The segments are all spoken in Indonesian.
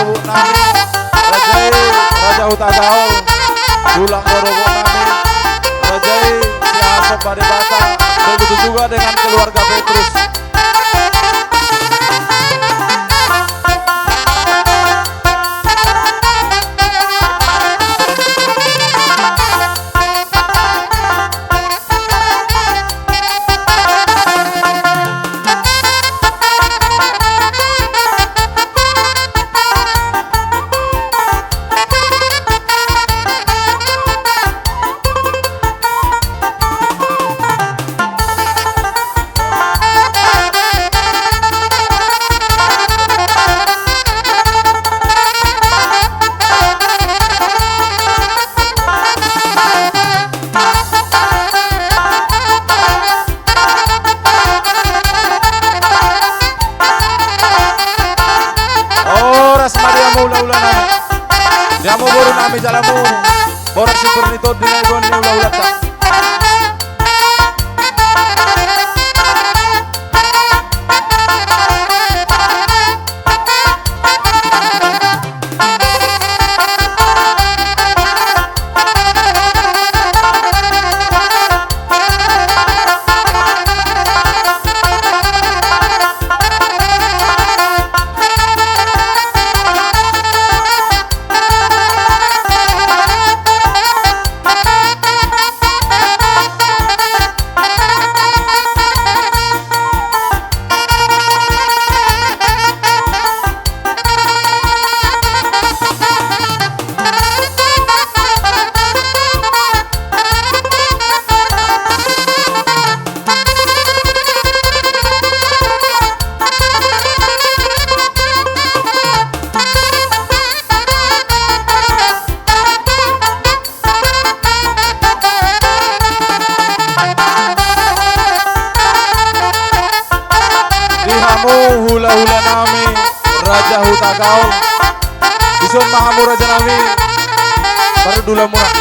Borobo nami Rajai Raja Huta Gaul Dulang Borobo nami Rajai Siasep Badebata. Begitu juga dengan keluarga Petrus. Diamo boro nami jalamu borak si pernito dinay gon ni ulah-ulata. Hula-hula nami Raja Huta Gaul Ison mahamu Raja nami baru dula murah.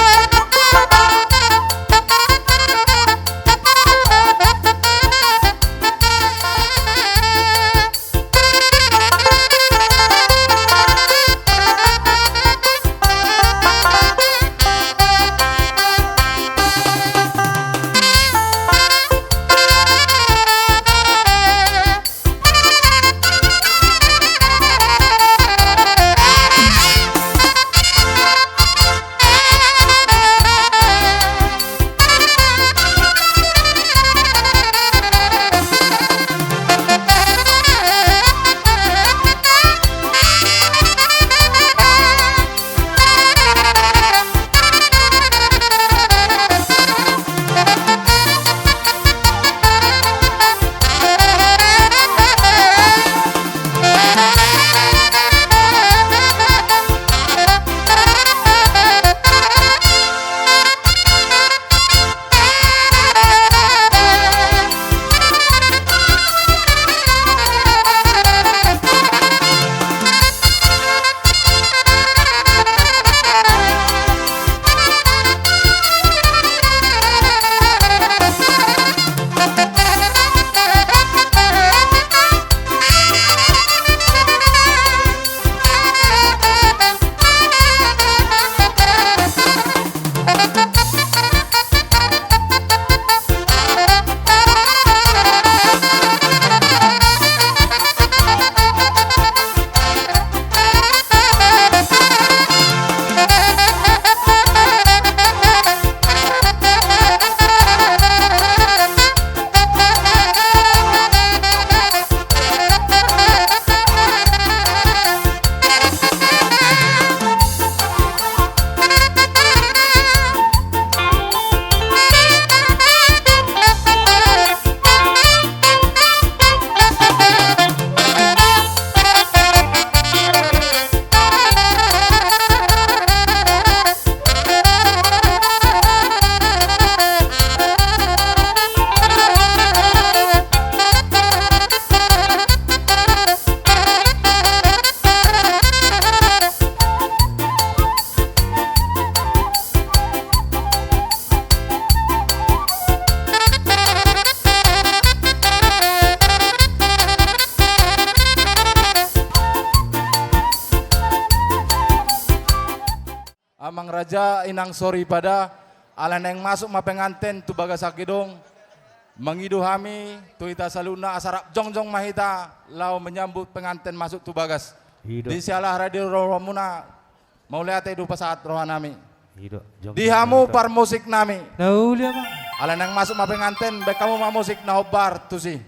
Amang Raja inang sorry pada alan yang masuk mapenganten tu bagas sakidong mengidu hami tu ita saluna asarap jongjong mahita lau menyambut penganten masuk tu bagas. Di sialah radio rohamuna mau lihat itu saat rohanami. Dihamu par musik nami. Nauli apa? Alan yang masuk mapenganten baik kamu mau musik naobar tu sih.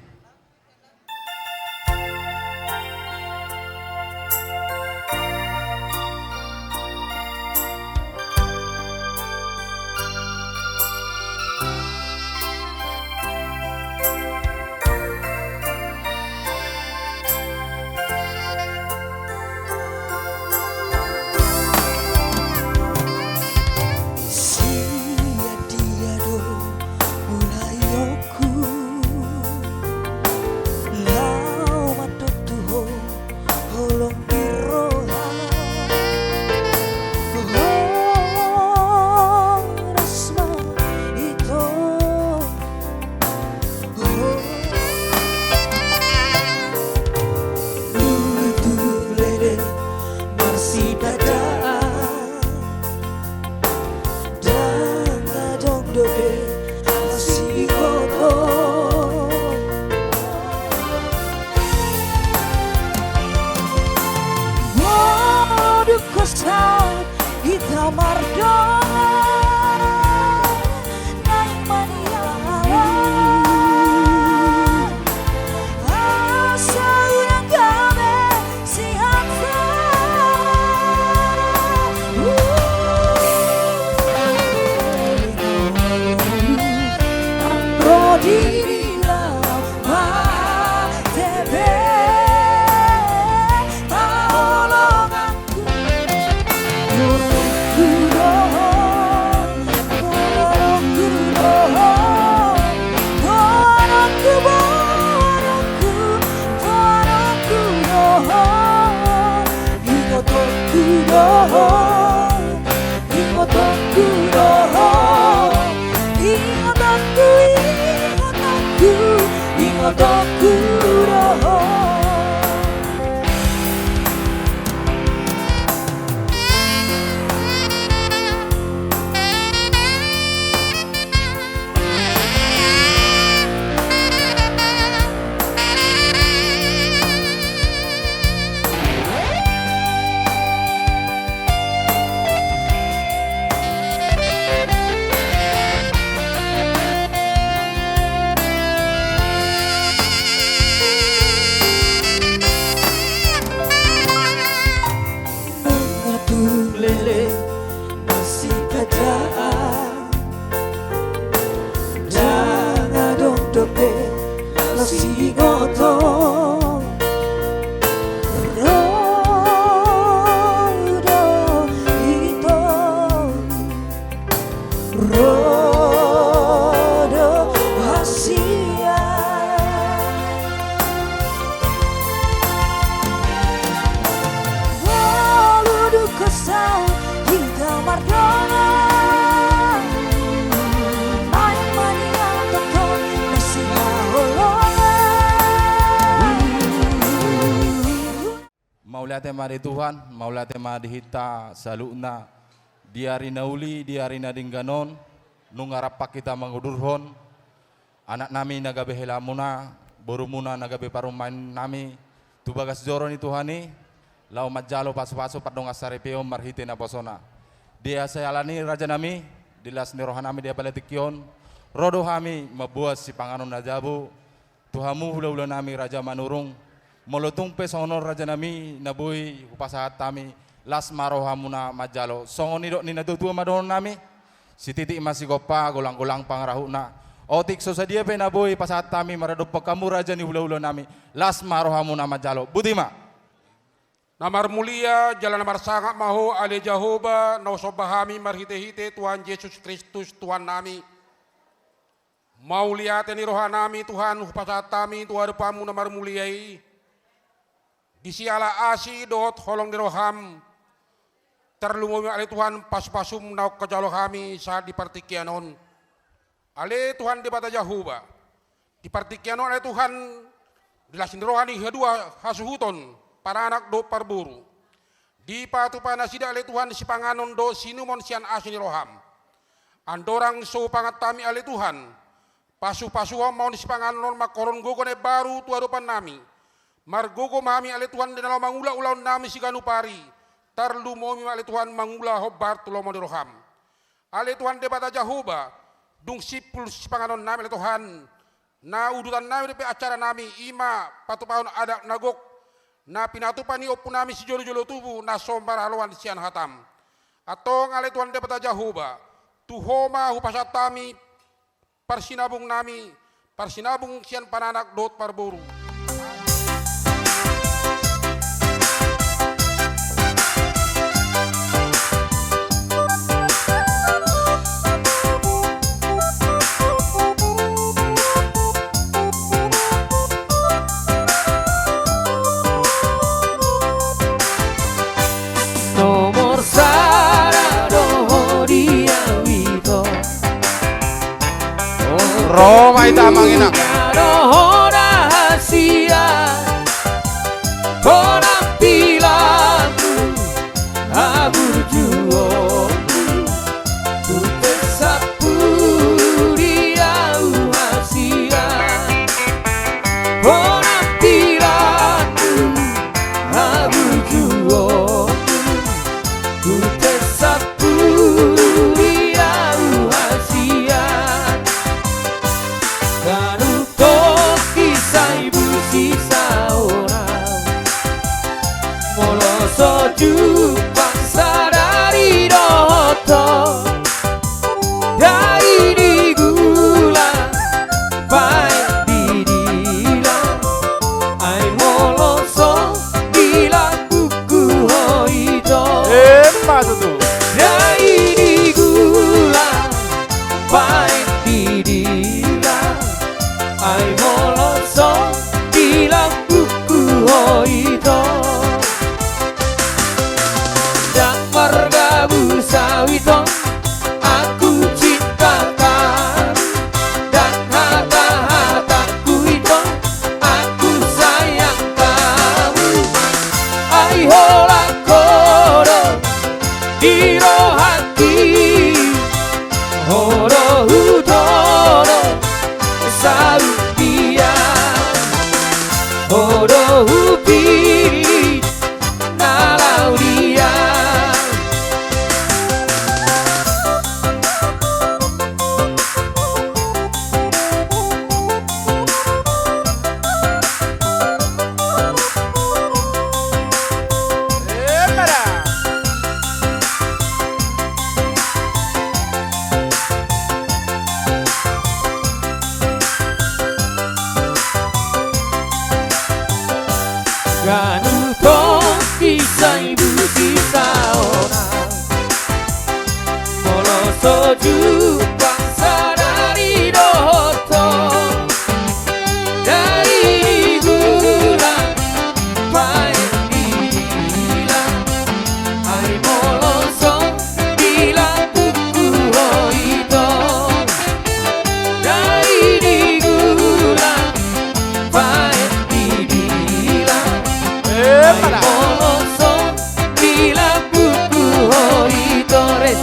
Maulia tema di Tuhan, maulia tema di hita saluna diari nauli, diari nadingganon, nungarap pak kita mengudurhon, anak nami nagabe helamuna, borumuna nagabe parumain nami, tubagas joron itu Tuhani, lau majalo pasu-pasu padong asarepeo marhite na posona. Dia sayalani raja nami, dilas ni rohan nami dia paletikion, rodo hami mabuas si panganon najabu, Tuhamu hula-hula nami raja manurung, molotung pesono raja nami nabuhi upasahat tami las marohamuna majalo songon idok ni natutua madon nami si titik masih gopa golang-golang pangrahuna otik sosadia pe nabuhi pasahat tami maradop kamu raja ni hula-hula nami las marohamuna majalo budima namar mulia jalan namar sangat maho ale Jehovah nausobahami marhite-hite Tuhan Yesus Kristus Tuhan nami mau lihat ni rohanami Tuhan pasahat tami Tuhan depamu namar muliai di siala asi dot holong di roham terlumumi ale Tuhan pas-pasum nauk kejalo kami saat di partikianon ale Tuhan di bata Jehovah di partikianon ale Tuhan dilasin rohani kedua hasuhuton para anak do parburu Di patupana sida ale Tuhan si panganon do sinumon sian asini roham. Andorang so pangatami ale Tuhan. Pasu-pasuham mau si panganon makoron gogone baru tuadopan nami. Margogo mami ale Tuhan denalo mangula-ulaw nami si ganupari. Tarlu momi ale Tuhan mangula hobar tulomo di roham. Ale Tuhan debata Jahoba. Dung sipul si panganon nami ale Tuhan. Na udutan nami depe acara nami ima patupahon adak nagok. Na pinatupani opu nami si jolo-jolo tubuh na sombar haluan sian hatam. Atong ale Tuhan debata Jahoba. Tuhoma hupasatami parsinabung nami. Parsinabung sian pananak dot parburu. Roma ita manginak. Roho rahasia penampilanmu abu juomu ku tersapu dia rahasia penampilanmu abu juomu ku tersapu dia rahasia. Kanu toki saibu sisa orang moloso bangsa dari doto dari digula baik didila ai moloso bila buku hoito tuh. dari digula baik didila ai moloso bilang buku hoito dan marga busawito aku cintakan dan hata-hataku itu aku sayang kamu ai hola koro di rohati horo hudoro Saudia Bodo upi nalau dia Ganu toki saibu sisa orang moloso bangsa dari doto dari gula baik dila ai moloso bila buku hoito dari gula baik dila ai moloso bila buku hoito res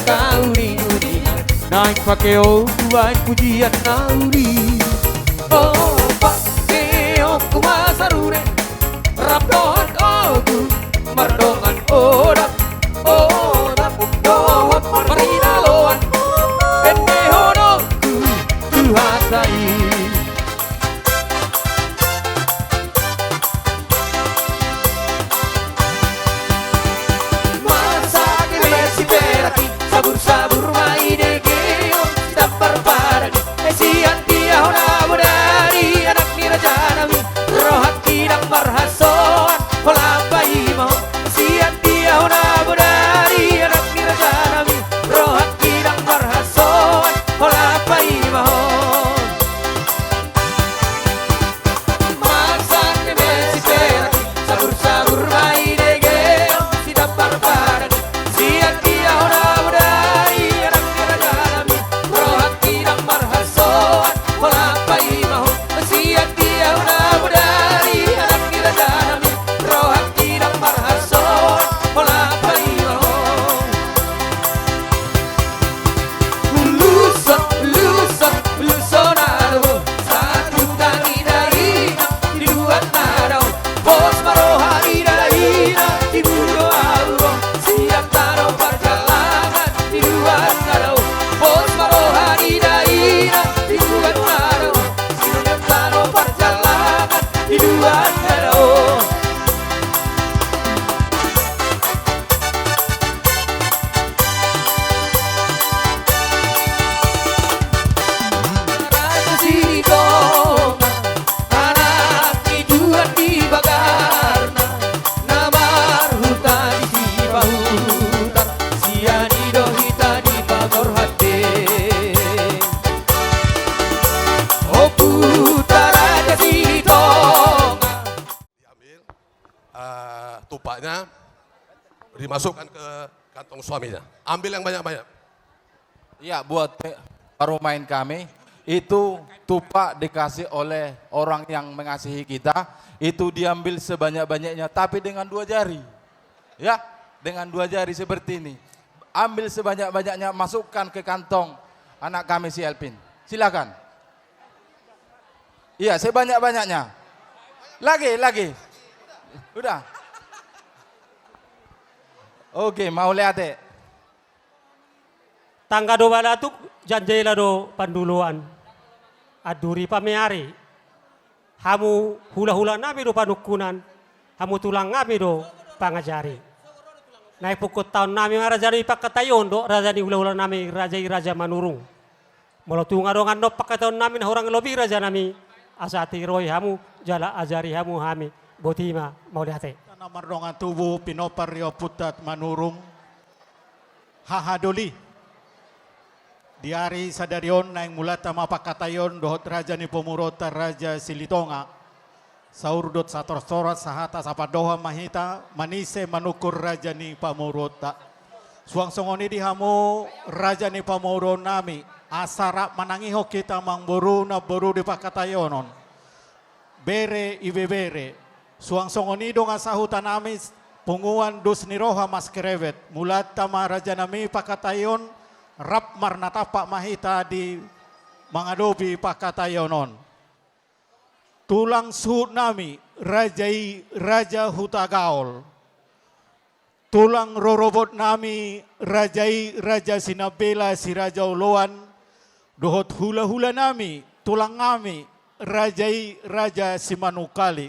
kauri dunia naik pakai tuan pujian nauri. Oh pakai aku masarure rapdohan aku mardongan orang orang dohan marina loan pendehonoku tuhatai. Sabur-sabur mai degeo dampar paragi esian dia hona bodari anak ni raja nami rohat tidang marhason pelapai mau esian dia hona bodari anak ni raja nami rohat tidang marhason pelapai mau masak besi peragi sabur-sabur mai degeo dampar paragi esian dia hona tupaknya dimasukkan ke kantong suaminya. Ambil yang banyak-banyak. Iya, buat baru main kami, itu tupak dikasih oleh orang yang mengasihi kita, itu diambil sebanyak-banyaknya, tapi dengan 2 jari. Ya, dengan 2 jari seperti ini. Ambil sebanyak-banyaknya, masukkan ke kantong anak kami si Elpin. Silakan. Iya, sebanyak-banyaknya. Lagi. Udah. Oke, mau lihat deh. Tangga do balatuk janjela do panduluan. Aduri pameari. Hamu hula-hula nabi do panukunan. Hamu tulang nabi do pangajari. Naik pukul tahun nami rajari pakatayon do rajani hula-hula nami raja manurung. Molotunga do ngando pakatayon nami na orang lobi raja nami asati roy hamu jala ajari hamu hami botima mau lihat. Mardongan tubuh pinopar rio putat manurung hahadoli diari sadarion naing mulata mapakatayon dohot raja ni pomurota raja Silitonga saurdot sator-sorat sahata sapadoha mahita manise manukur raja ni pamurota suang songoni dihamu raja ni pamuro nami asara manangiho kita mangburu na buru di pakatayonon bere ibebere suang songoni dong asahutan amis punguan dus niroha mas kerevet mulat tama raja nami pakatayon rap marnatapak mahita di mangadobi pakatayonon tulang suhut nami raja hutagaol tulang rorobot nami raja sinabela si raja uluan dohot hula-hula nami tulang nami raja simanukali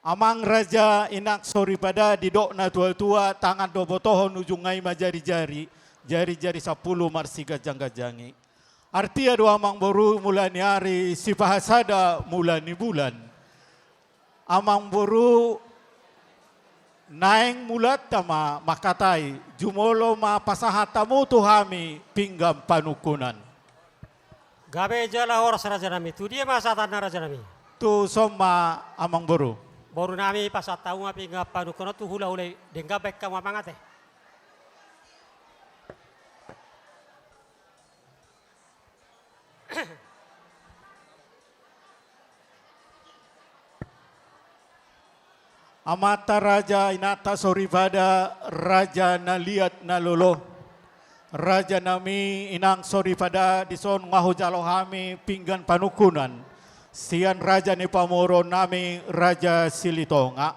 amang raja inak sori pada didok na tua-tua tangan do botohon ujungai majari-jari jari-jari 10 marsiga jangga-jangi artia do amang boru mulani hari si pahasada mulani bulan amang boru naeng mulat tama makatai jumolo ma pasahatamu tuhami pinggam panukunan Gabe jala horas raja nami tu dia masa tanah raja nami tu soma amang boru baru nami pas tahu ngapi ngapa nukono tu hula-hula dengga baik kamu apa ngate. Amata Raja Inata Sorivada, Raja Naliat Nalolo, Raja Nami Inang Sorivada, dison ngahu jalohami pinggan panukunan, sian Raja ni Pamoro nami Raja Silitonga.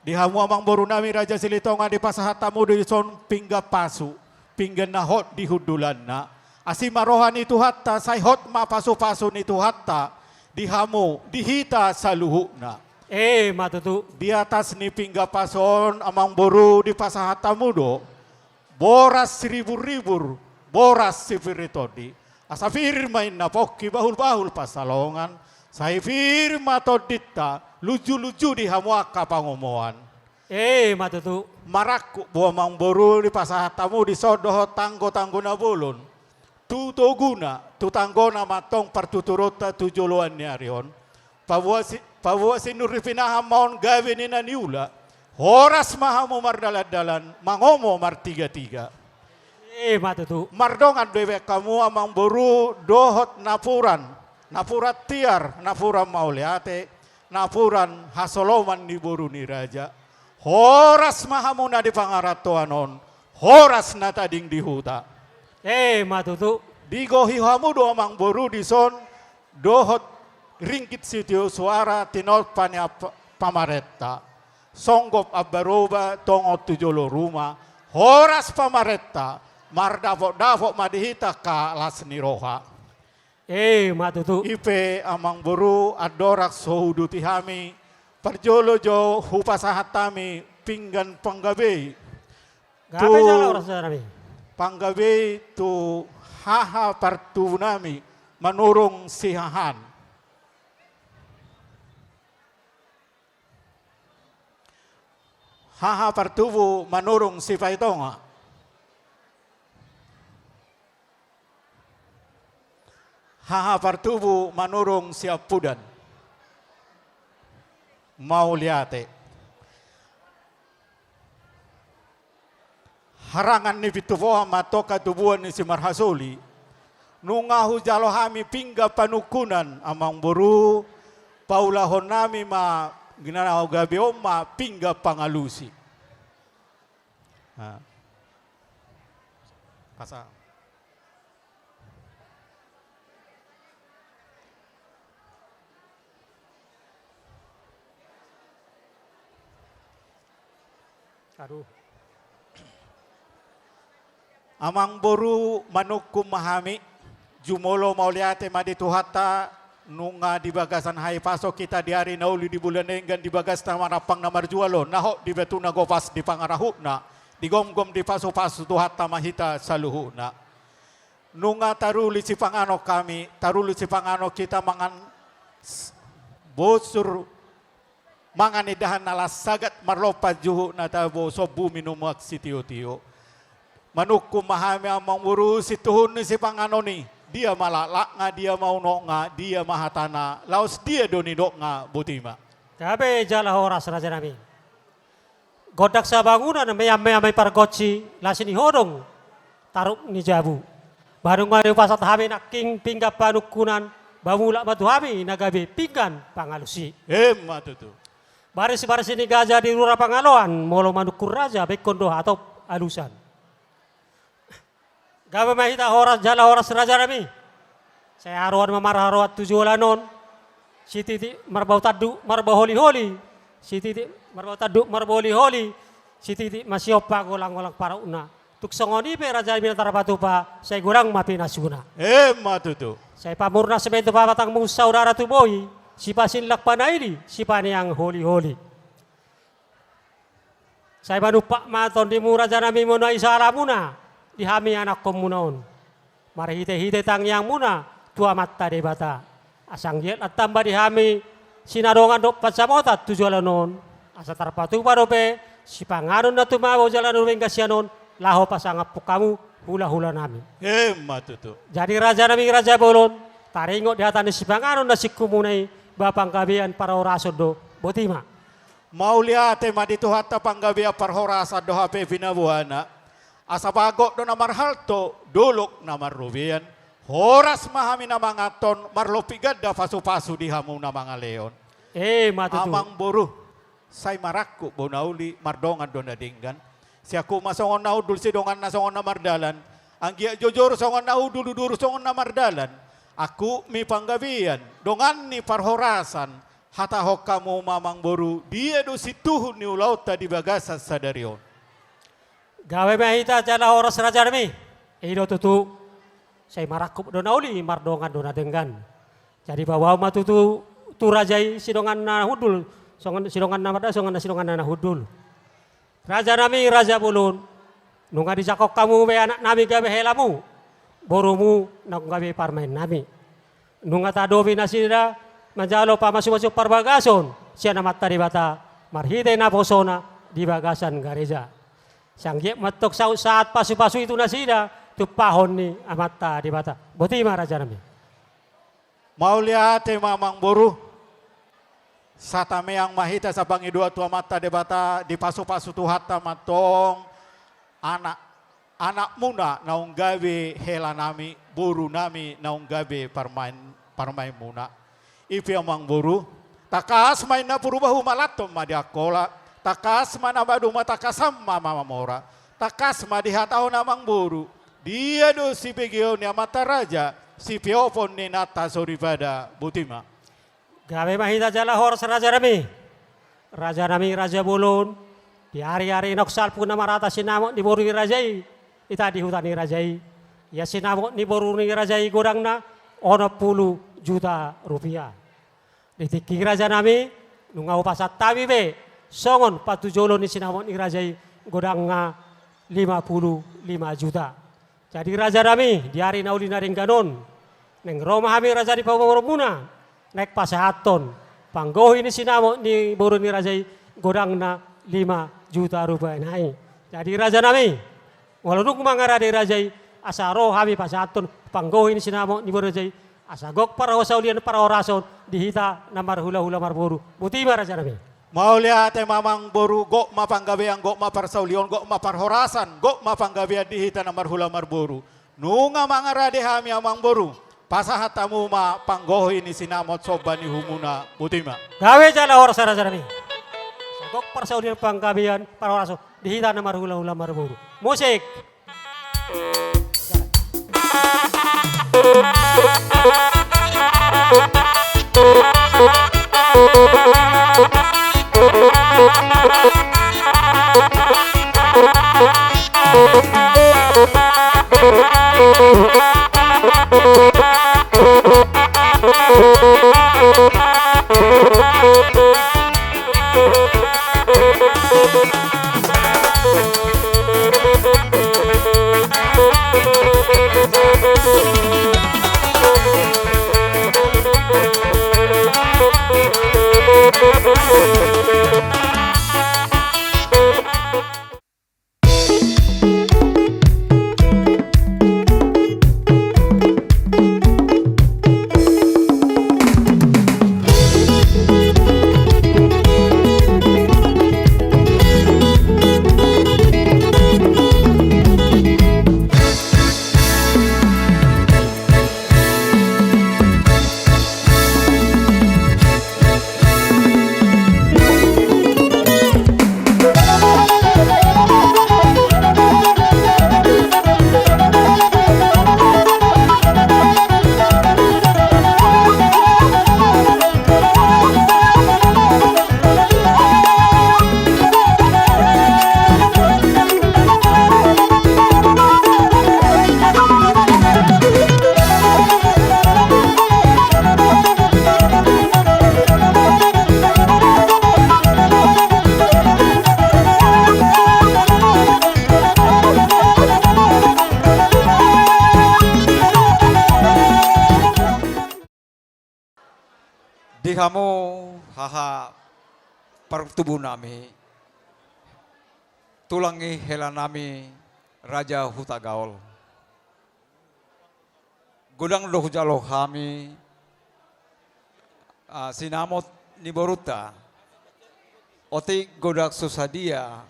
Di hamu amang boru nami Raja Silitonga di pasahatamu dison pingga pasu, pinggan nahot di hudulan na. Asima rohani itu hatta, sayhot ma pasu-pasu ni itu hatta, di hamu, dihita sa luhuk na. Matutu. Di atas ni pingga pason amang boru di pasahata mudo boras ribu-ribu boras sifiritodi asa firma inna pokki bahul-bahul pasalongan sai firma todita luju-luju di hamuaka pangomoan Matutu. maraku buah mang boru di pasahatamu di sodoh tanggo-tanggo na bulun tuto guna tutanggo na matong partuturota tujuluan ni arion Pabuwa sinuripinaha maon gawin na niula, horas mahamu mardaladalan, mangomo martiga-tiga. Matutu. Mardongan bebek kamu amang boru dohot napuran, napurat tiar, napuran mauliate, napuran hasoloman ni boru ni raja. Horas mahamu na di pangaratoanon, horas na tading di huta. Matutu. Digohi hamu do amang boru di son dohot ringkit sitio suara tinol panya pamaretta songgop abaroba tongot tujolo rumah horas pamaretta mardavok madihita ka lasni roha Matutu. ipe amang boru adorak sohudu tihami parjolo jo hupasahatami pinggan panggabe Gabe jala oras nami. panggabe tu haha partunami manurung sihahan haha partubu manurung si Paitonga. Haha partubu manurung si Apudan. Mauliate. Harangan ni Pituvoha matoka tubuan ni si Marhasoli. Nungahu jalohami pingga panukunan amang buru paulahon nami ma ginanaw gabi ma pingga pangalusi. Pasa. Aduh. Amang boru manukum mahami jumolo mauliate madituhata nunga di bagasan hai pasok kita di hari nauli di bulan enggan di bagas tamarapang na marjualo naho di betuna gopas di pangarahuna di gom-gom di paso-paso tuhat tamahita saluhuna nunga taruli si pangano kami taruli si pangano kita mangan bosur mangan idahan nalas sagat marlopa juhu na tabo sobu minumak si tio-tio manukum mahami amang urus situhun si pangano ni dia malalak nga, dia mau nok nga, dia mahatana, laos dia doni dok nga butima. Gabe jala horas raja nami. Godak sa bangunan may pargoci lasini hodong taruk ni jabu. Baru ngari pasat hami naking pingga panukunan bamula batu hami nagabe pinggan pangalusi. Matutu. Baris ini gajah di lurah pangaloan molo manukur raja bekondo atau alusan. Gabe mahita horas jala horas raja nami. Saya haruan memarah haruat tujuolanon. Si titi marbau tadu marbau holi-holi. Si titi marbau tadu marbau holi-holi. Si titi masih opa golang-golang para una. Tuk songoni pe raja minatara patupa. Saya gurang mapi nasuna. Matutu. Saya pamurna sebentu pamatang mong saudara tuboy. Si pasin lakpana ini. Si yang holi-holi. Saya manupak maton di muraja nami muna isara muna. Dihami anak komunon. Mari hite-hite tangyang muna. Tua mata debata. Asang yet at tamba dihami. Sinadongan do patsamotat tujualanon. Asa tarpatu parope. Si panganon na tumawo jalanon wengkasyanon. Laho pasangap po kamu hula-hula namin. Matutu. Jadi raja nami raja bolon. Taringot di hatan si panganon na si kumunay. Bapang kabian para orasod do. Botima. Mauliate madituhata panggabia parhorasa dohape vinabuana. Asa bagok do na marhalto, dulok na marubian. Horas mahami na mga ton, marlopigad da pasu-pasu di hamu na mga leon. Matutu. Amang buru. say marakku bonauli mardongan dona dinggan. Siaku masongon na udul si dongan na songon na mardalan. Ang giya jojor songon na udul udur songon na mardalan. Aku mi panggabian dongan ni parhorasan. Hatahok kamu mamang boru dia do situhun ni ulauta di bagasa sadarion. Gawe mahita jala oras raja nami. Ido tutu say marakup donauli mardongan dona denggan. Jadi bawa matutu tu rajai sidongan na hudul, sidongan na marda sidongan na hudul. Raja nami raja bulun. Nunga dijakok kamu be anak nami gawe helamu. Borumu nak gawe parmain nami. Nunga tadovi nasida manjalo pa masuk-masuk parbagason. Siya na mata di bata marhide na posona di bagasan gareja. Sanggip matok saat pasu-pasu itu nasida tu pahon ni amata di bata. Botima raja nami. Mau lihat mamang boru. Satame yang mahita sa pangidua tua mata debata di pasu-pasu tu hatta matong anak muna naung gawe hela nami boru nami naung gawe parmain muna. Ipi amang boru takas main na purubahu malatom madiakola takas mana badu matakasam mama mora takas madihatao namang boru dia do si pegio ni amata raja si piopon ni nata sorivada butima. Gawe mahita jala horas raja nami. Raja nami raja bulun. Di hari-hari noksal pun nama rata sinamok di boru ni rajai. Ita di hutan ni rajai. Ya sinamok ni boru ni rajai godang na 10 juta rupiah. Ditiki raja nami nunga upasat tawi be. Songon patujolo ni sinamok ni rajai godang na 55 juta. Jadi raja nami di hari nauli naring ganon. Neng Roma kami raja di Pamoromuna. Naik pasahaton. Panggoh ini sinamo ni boru ni rajai godang na 5 juta rupiah naik. Jadi raja nami. Walau mangara di rajai asaro kami pasahaton. Panggoh ini sinamo ni boru rajai asagok para wasaulian para orason dihita namar hula-hula marboru. Butima raja nami. Mau lihat mamang boru gok mapanggabean gok maparsaulion gok maparhorasan gok mapanggabean dihita namar hula marboru. Nunga mangara di kami amang boru. Pasahatamu ma panggoh ini sinamot soban ni humuna butima. Gawe jala horas raja nami. Sagok persaulian panggabean para orason dihita namar hula-hula marboru. Musik. Di kamu haha pertubuh nami tulangi hela nami Raja Huta Gaul. Gudang doh jalo kami sinamot ni boruta. Oti godak susadia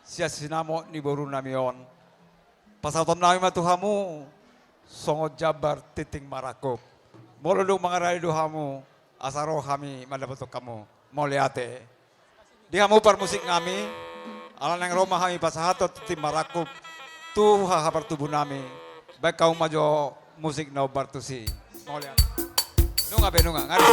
sia sinamot ni boru namion. Pasaton nami matuhamu songot jabar titing marakop. Molodong mga raido hamu asaro kami madapatok kamu moliate. Di hamu par musik ngami, alan yang Roma kami pasahatot tim marakup, tu hahabar tubuh nami, baik kau majo musik nau bartusi. Mau lihat? Nunga be nunga, ngaris.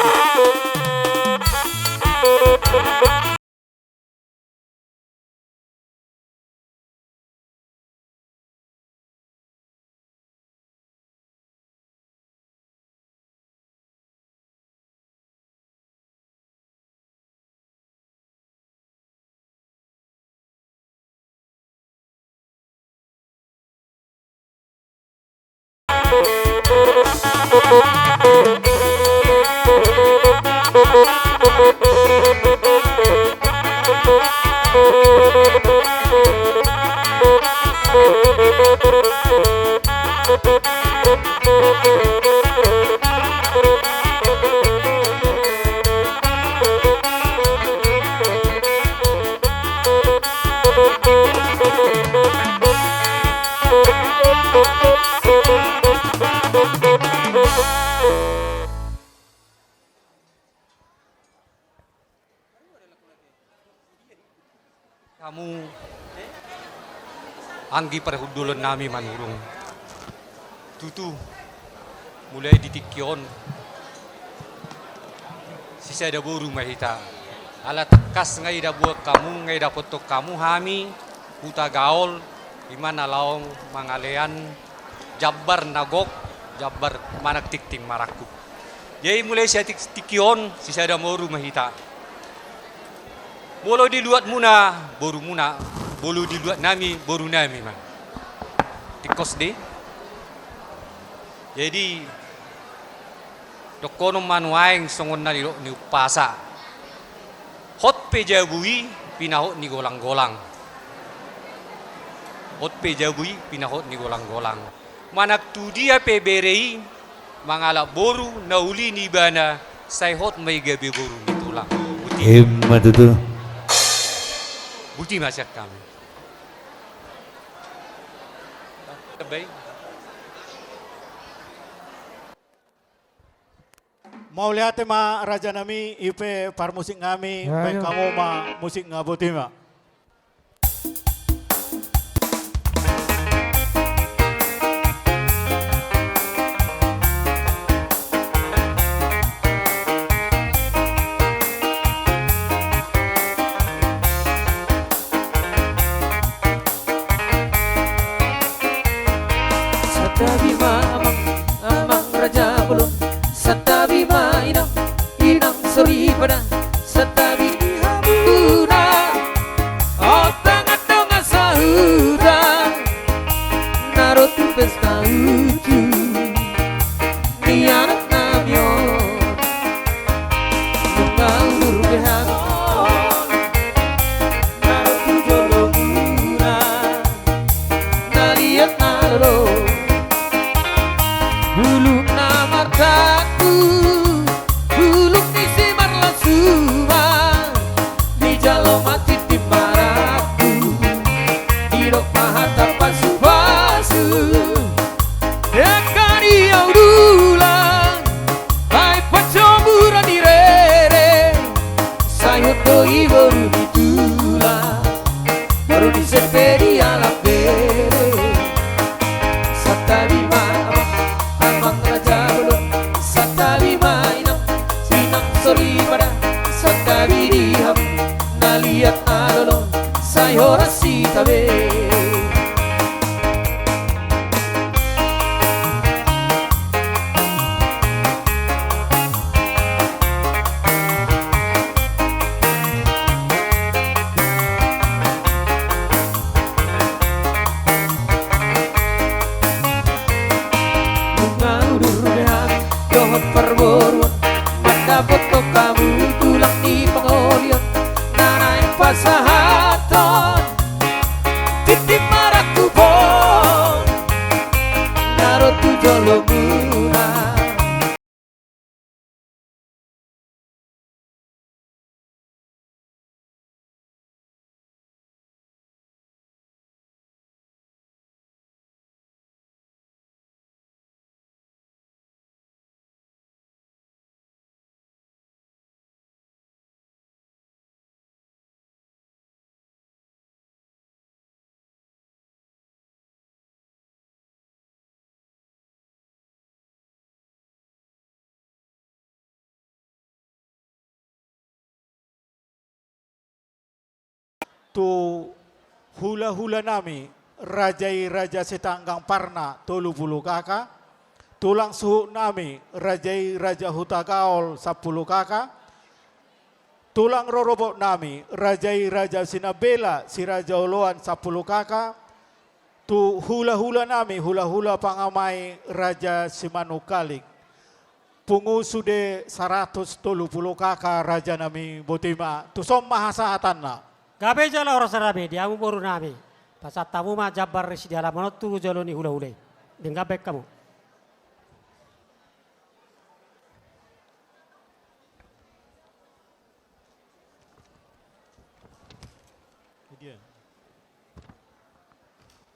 Kamu anggi perhudulan nami manurung. Tutu mulai ditikyon. Sisa ada boru mahita. Ala tekas ngai da buat kamu ngai da foto kamu hami Huta Gaol imana laong mangalean Jabar nagok Jabar manak tikting maraku. Jadi mulai saya tikyon sisa ada boru mahita. Bolo diluat muna, boru muna, bolo diluat nami, boru nami man. Tikos de. Jadi dokono manuaing songon na dilo ni upasa. Hot pe jabui pinahot ni golang-golang. Hot pe jabui pinahot ni golang-golang. Manak tu dia pe berei mangala boru nauli ni bana say hot may gabi boru ni tulang. Matutu. Buti masak kami. Baik. Mau lihat ma raja nami ipe par musik ngami, baik kamu ma musik ngabuti ma. Satabima amang raja belum Satabima inang sori pada Satabi habuna Otang atong asahuda Narotu pesta uju Ni anak namyo Mengaulur behangon Narotu jolongura Naliat nalolo Buluk na martaku Buluk ni si marlasuma Di jalo mati di maraku Hirok mahata pasu-pasu Ekani au dulang Hai pacomura di rere Sayot doi baru ditulang Baru disepedi ala bere Satabima amang raja belum Satabima sinang sori pada Satabi diham naliat alolong sayora si tabe Mengaulur behan dohot perboruan mata foto kamu tulang di pengolion nanaing pasahaton titip maraku pon narotu jolomuna tu hula-hula nami rajai raja setanggang parna 30 kakak, tulang suhu nami rajai raja hutagaol 10 kakak, tulang rorobok nami rajai raja sinabela si raja oloan 10 kakak, tu hula-hula nami hula-hula pangamai raja simanukalik, pungusude 130 kakak raja nami botima, tu som mahasahatan na. Gabe jala orang sarabe dia mu boru nami. Pasat tamu mah jabar resi di halaman tu jaloni hula-hula. Dengan baik kamu.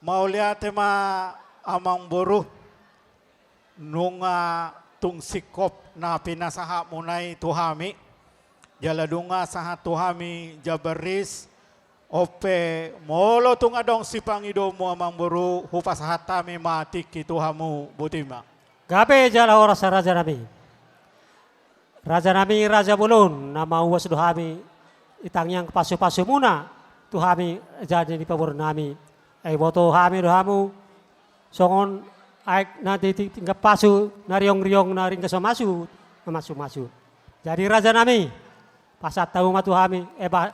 Mau lihat tema amang boru nunga tung sikop na pinasaha munai tuhami jaladunga saha tuhami jabaris ope molo tung adong sipangido mu amang boru hupas hatami mati kituhamu butima. Gabe jala orang raja nami. Raja nami raja bulun nama uas duhami itang yang pasu-pasu muna tuhami jadi di pabor nami. Boto hami dohamu songon aik nanti tinggal pasu nariong-riong naring kesomasu masu. Jadi raja nami pasat tahu matu hami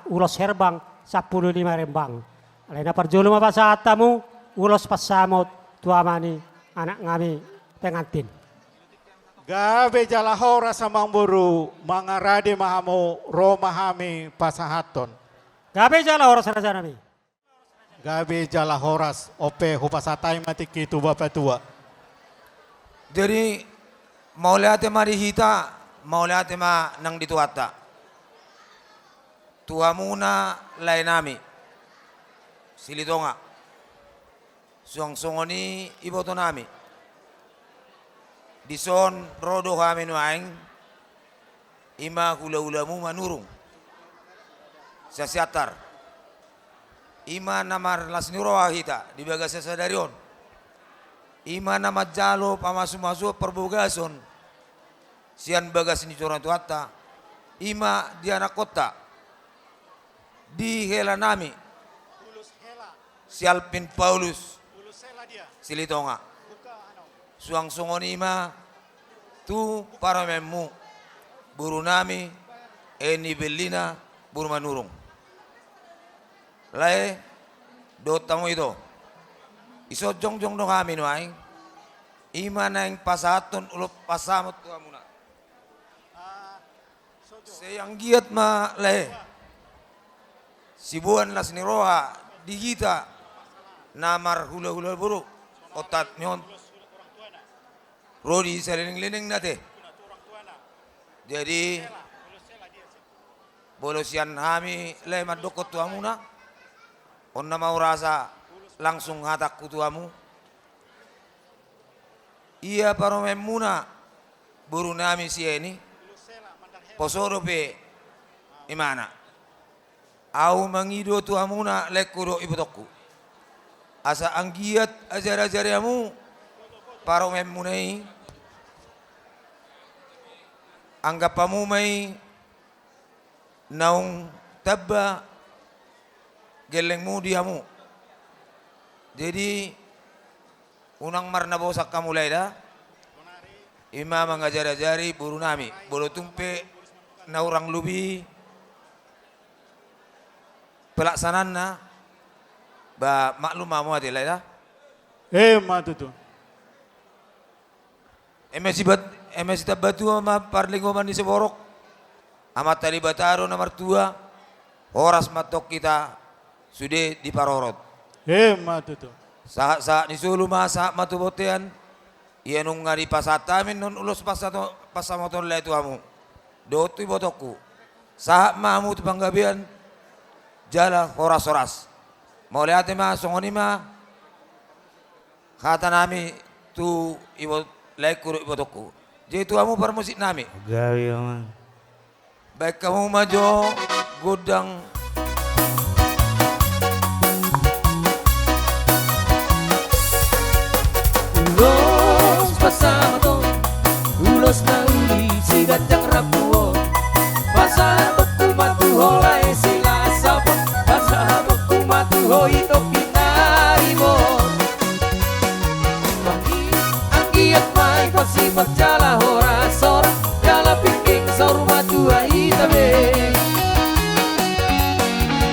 ulos herbang 15 rembang. Lain perjulu ma pasat tamu ulos pasamot tuamani anak ngami pengantin. Gabe jalahora samang boru mangarade mahamu romahami pasahaton. Gabe jalahora raja nami. Gabe jala horas ope hupasatay mati kitu bapak tua. Jadi mau lihat mari hita, mau lihat nang dituata. Tua muna lain nami. Silitonga. Suang-sungoni iboto nami. Dison rodo kami nuaing. Ima hula-hulamu manurung. Sasiatar. Ima namar lasniroa hita di bagas sadarion. Ima nama jalo pamasu-masu perbogason. Sian bagas ni coran tuata. Ima di anak kota. Di hela nami. Sialpin Paulus. Silitonga. Suang songon ima. Tu para memu. Buru nami. Eni belina. Buru manurung. Lai do tamu itu iso jong do kami no aing ima nang pasatun ulup pasamot tu amuna sayang giat ma lai sibuan las niroha di kita namar hula-hula buru otat nyon rodi seliling-liling nate jadi bolosian kami lai madokot tu amuna onna mau rasa langsung hatak kutuamu. Iya paro memuna buru nami si ini posoro pe imana. Au mangido tuamuna lekuro ibotokku. Asa anggiat ajar-ajariamu paro memunai anggap pamu mai naung tabba gelengmu diamu. Jadi unang marna bosak kamu laida. Ima mengajari-ajari buru nami. Bolo tumpe na orang lubi. Pelaksanaan ba maklum mamu ati laida. Matutu. MSI tabatu ama parlingo man di seborok. Amat tali bataro nomor 2. Horas matok kita sudah di parorot. Matutu. Saat ni sulu masa matu botean. Ia nung ngari pasatamin non ulos pasamoton lai tuamu. Dotu botokku. Saat mamu tu panggabian. Jala horas-horas. Mau lihat ma songoni ma. Kata nami tu ibu lai kuru ibotokku. Jadi tuamu permusik nami. Gawi man. Baik kamu maju gudang. Ulos pasama to, ulos na uli sigat yang rapuo. Pasabok kumatu holay sila sabok, pasabok pak jala hora sor jala pingking sor matua itabe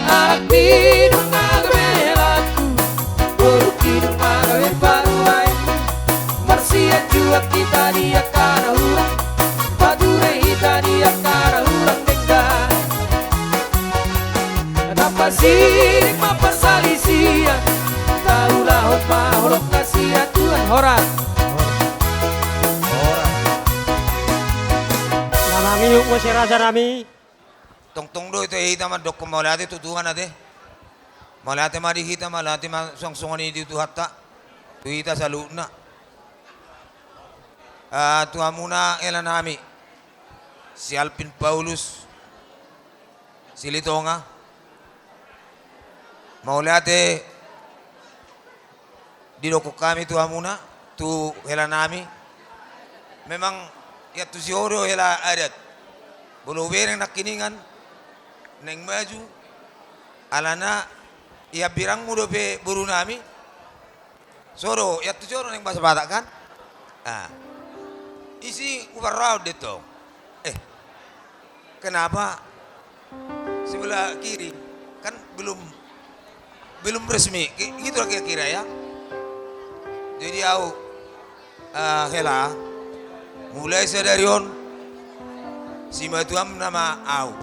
arak bidung magabe laku buruk bidung magabe paruai marsia jua kita dia kana hurang padure hita dia kana hurang denggan napasirik mapasalisia tahu lahot maholok kasihan Tuhan horat Namami yuk mo si Raja Nami. Tong do ito hita man dok malate tutungan ate. Malate mari hita malate ma songsongan ini tu hatta. Tu hita sa luna. Tu amuna ela nami. Si Alpin Paulus. Si Litonga. Maulate di doko kami tu amuna tu ela nami. Memang ya tu si oro ela adat. Bulu bereng nak kiningan neng maju alana ia birang mudo pe buru nami soro ya tu soro neng bahasa Batak kan isi ubarau deto kenapa sebelah kiri kan belum resmi gitu kira-kira ya jadi aku hela mulai sedari on si matuam nama au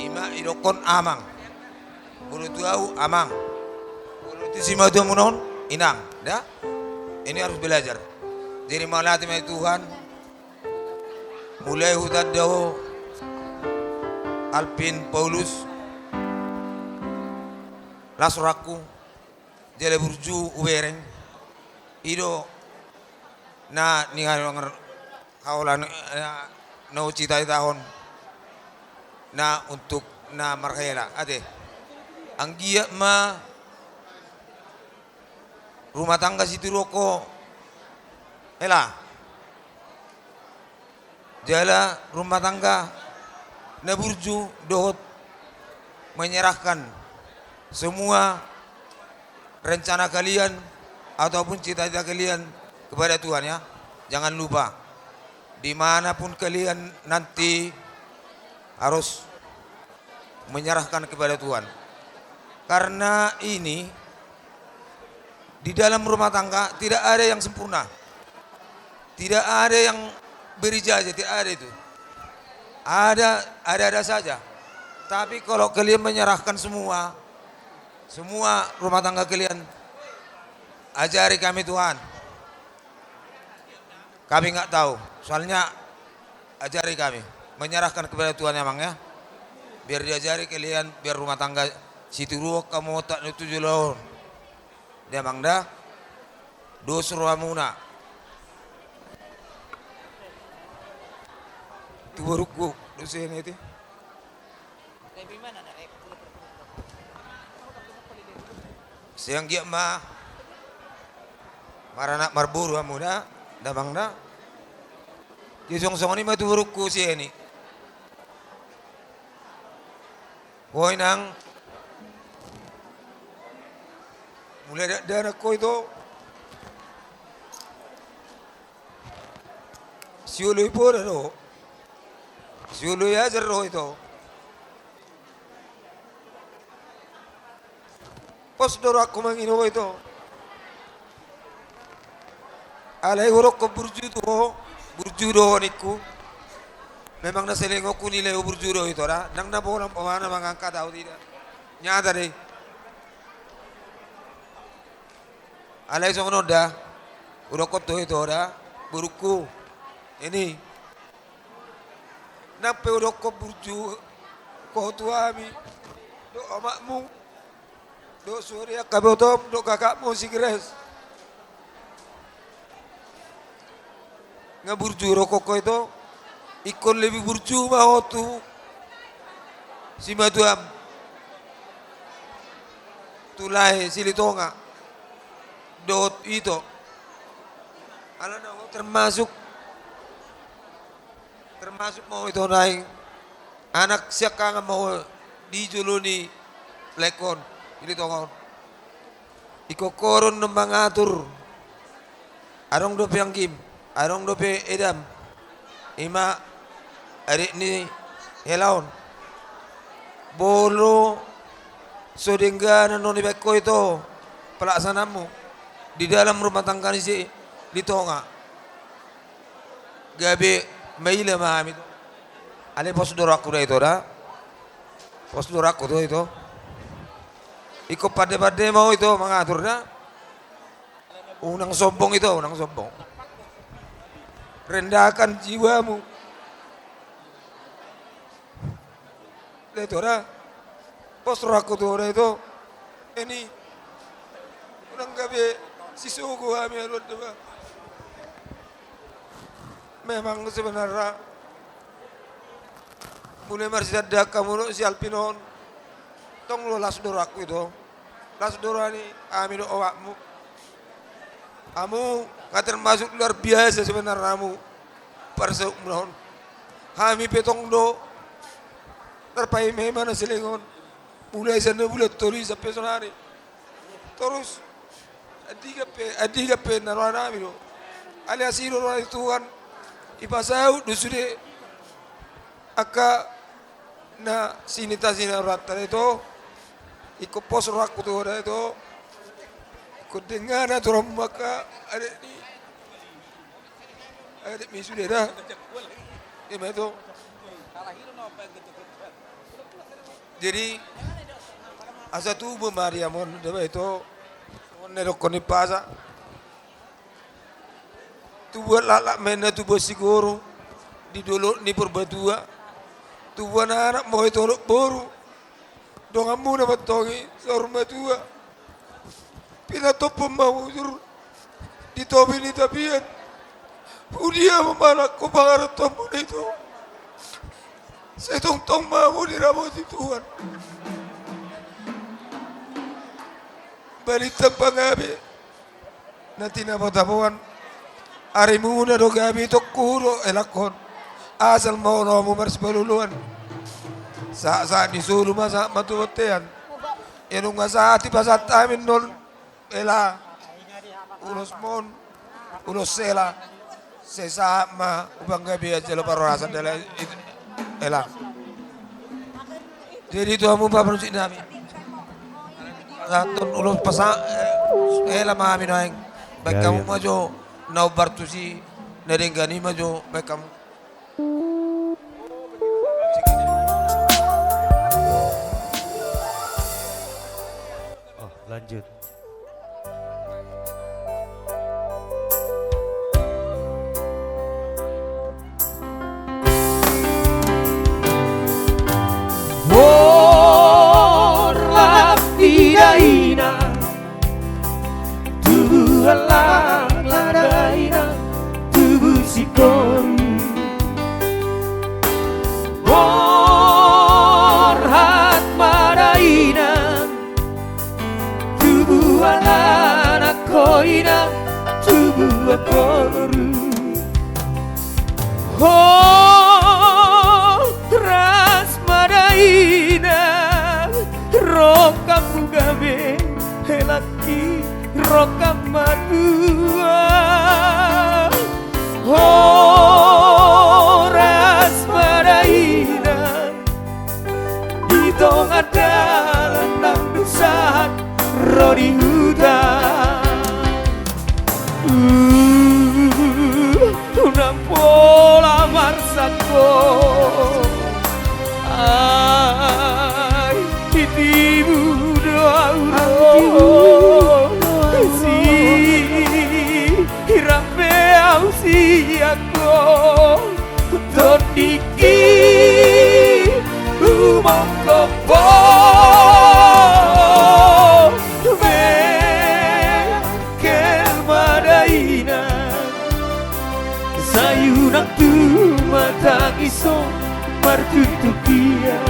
ima idokon amang bulu tu au amang bulu tu si matuam unon inang dah ini harus belajar jadi malati mai Tuhan mulai hutad daho Alpin Paulus lasuraku jele burju ubereng ido na ningal kaulan no cita tahun na untuk na markela ade ang gia ma rumah tangga situ roko ela jala rumah tangga na burju dohot menyerahkan semua rencana kalian ataupun cita-cita kalian kepada Tuhan ya jangan lupa dimanapun kalian nanti harus menyerahkan kepada Tuhan karena ini di dalam rumah tangga tidak ada yang sempurna tidak ada yang berijazah tidak ada itu ada saja tapi kalau kalian menyerahkan semua rumah tangga kalian ajari kami Tuhan kami nggak tahu soalnya ajari kami menyerahkan kepada Tuhan emang ya biar diajari kalian biar rumah tangga situ ruok kamu tak nutuju lawan dia emang dah dos ruamuna tu baruku dosen itu siang dia mah marana marburu amuda damang dah di song-song ini mah tu baruku si ini boy nang mulai dari ko itu siuluy po ro siuluy aja ro itu pas doro aku mangino itu alay urok ko burju do niku memang na selingo ko nilay burju do itu ra nang na bolang pamana mangangkat daw tidak nyata deh alay so noda urok ko to itu ra buruku ini nape urok ko burju ko tuami do amakmu do surya kabotom do kakakmu si Gres ngaburju rokok itu ikon lebih burju mau tu si Matuam tulai si Litonga dot itu alana termasuk mau itu naik anak siapa mau dijuluni lekon ini tongon iko koron mengatur Arong dope yang kim, arong dope edam. Ima hari ini helaon. Bolo sodengga noni beko itu pelaksanamu di dalam rumah tangga ini di tonga. Gabe maile maham itu. Ale pos doraku dah itu dah. Pos doraku tu itu. Ikut pada mau itu mengatur dah. Unang sombong itu, unang sombong. Rendahkan jiwamu. Itu dah. Pos doraku tu dah itu. Ini unang gabe sisuku kami alur dah. Memang sebenarnya mulai marsiada kamu si Alpinon tong lo las doraku itu las dorani amino awakmu kamu nggak termasuk luar biasa sebenarnya kamu persuk menon kami petong do terpai memang selingon mulai sana bulat tori sampai sonari terus adiga pe narana amino alias iro Tuhan ipasau dusude aka na sinita rata itu ikut pos raku tu ada itu ikut dengar aturan maka ada mi sudah dah itu jadi asa tu Maria mon dah itu nerokoni pasa tu buat lalak mena tu buat sigoro di dulu ni perbadua tuan anak mau itu boru dong amu dapat tongi sorma tua pina topo mau jur di topi ni tapian udia memalak ko pangarap tomo itu saya tong mau di rambut Tuhan balita pangabe nanti nama tapuan hari muna do gabi to kuro elakon asal mau nomu mars baluluan saat disuruh masa matutean yang nggak pasat amin non ela ulos mon ulos sela sesama bangga biasa jelo parasan dela ela jadi itu amu bapak si nami satu ulos pasa ela mami naik baik kamu maju nau bartusi nerenggani maju baik kamu lanjut. Orla tidaina tualang ladaina tubuh sikon Orhat madaina anak koina tubuh koru oh ras madaina rokam gabe helaki rokam madua oh ras madaina ditong ada landang dusan Rodi hutan una pola marsako ay itibu doa si hirape ausi ako todiki umangkopo sayunak tu mata iso martutukia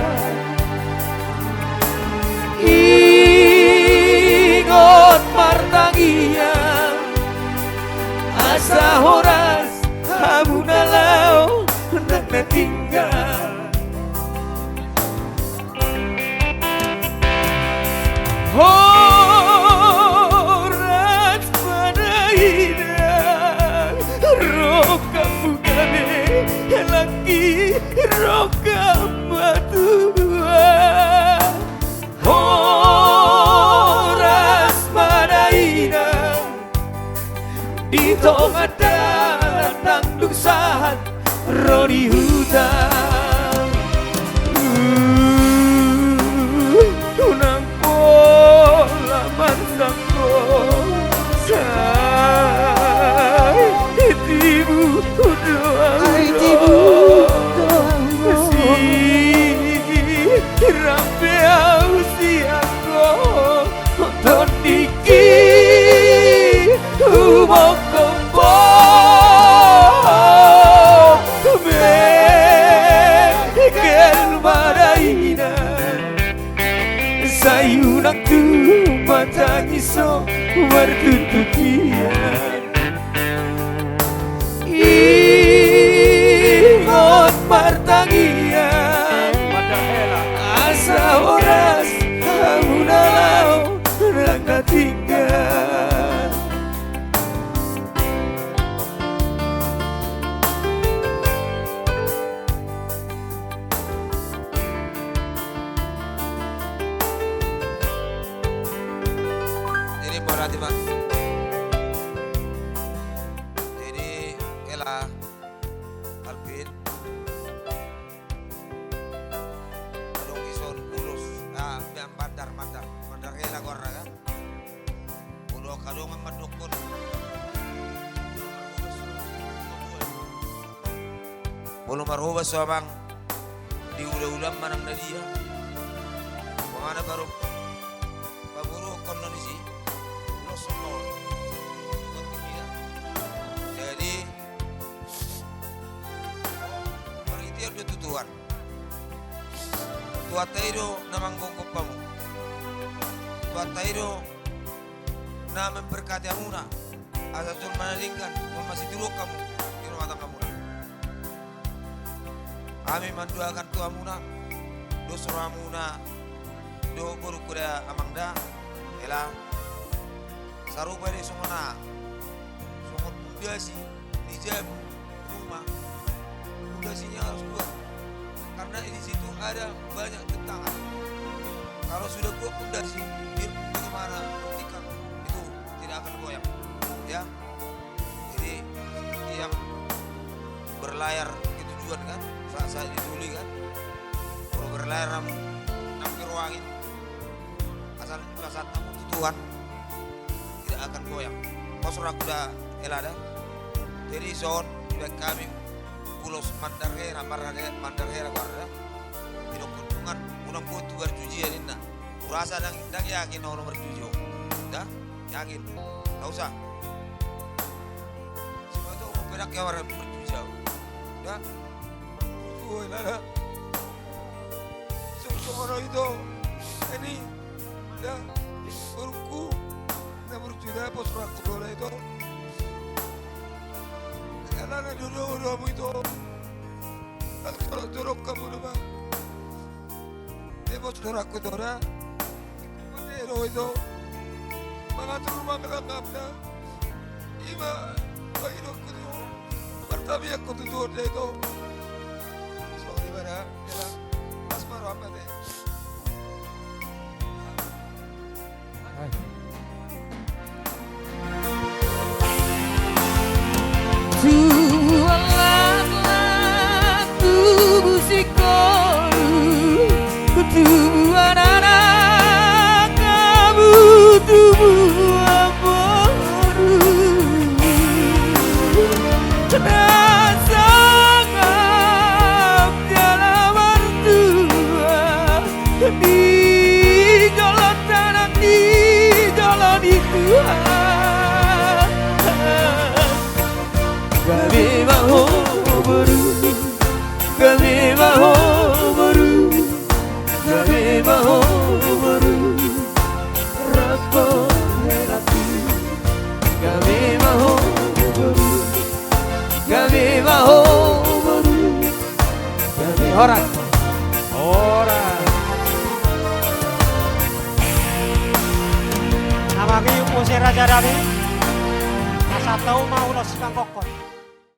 ingot martangia asa horas hamunalau hendak tinggal horas pada ida lagi rokam matua horas madaina di tengah dalan duksahan rodi hutan unang pola mansangko say itibu doa si rampe usiaku untuk niki umokombo mekel maraina sayunak tu matangiso bertutupian ingot martangian asa oras kamu nalau rangga tinggal Jadi berarti Pak. Jadi Ella Alvin Dong ison ulus yang bandar Ella gorra kan. Ulo kadongan madukun. Bulu marhuba sobang di udah manang na dia. Pangana baru paburu kondisi lo semua. Jadi maritir do tutuan. Tua tairo namang gongkop kamu. Tua tairo na memberkati amuna. Asa tul manalingkan, masih dulu kamu di rumah tangga kamu. Kami mendoakan Tuhan muna, do suramuna, do guru kuda amangda, ela sarupa di sumana, sumut pundasi di jam rumah, pundasinya harus kuat, karena di situ ada banyak tentangan. Kalau sudah kuat pundasi, bagaimana buktikan itu tidak akan goyang, ya. Jadi yang berlayar itu tujuan kan. Saat dituli kan kalau berlayar nampir angin asal kamu tutuan tidak akan goyang pasrah kuda elada jadi zon sudah kami pulos mandarhera guarda hidup kuntungan unang butuh berjuji ini kurasa dan yakin nomor berjuji dah yakin tak usah semua itu memperak ya orang berjuji dah Uy, nada. Sumber itu, ini, ya, burukku, na berjuda pos raku dola itu. Karena na dulu itu, kalau dorong kamu nama, dia pos raku dola, menero itu, mengatur rumah kelakapnya, ima, bagi aku itu, pertama aku tutur dia itu. Ela asmaro apa deh? Tualah tubuh sikolu, tubuh anak kamu tubuh aboru. Di jalan tanah di jalan itu kami mau baru kami mau baru kami mau baru rasa hati kami mau baru kami mau baru kami orang Namagi usir Raja Dami, asa tahu mau ulos kang kokon.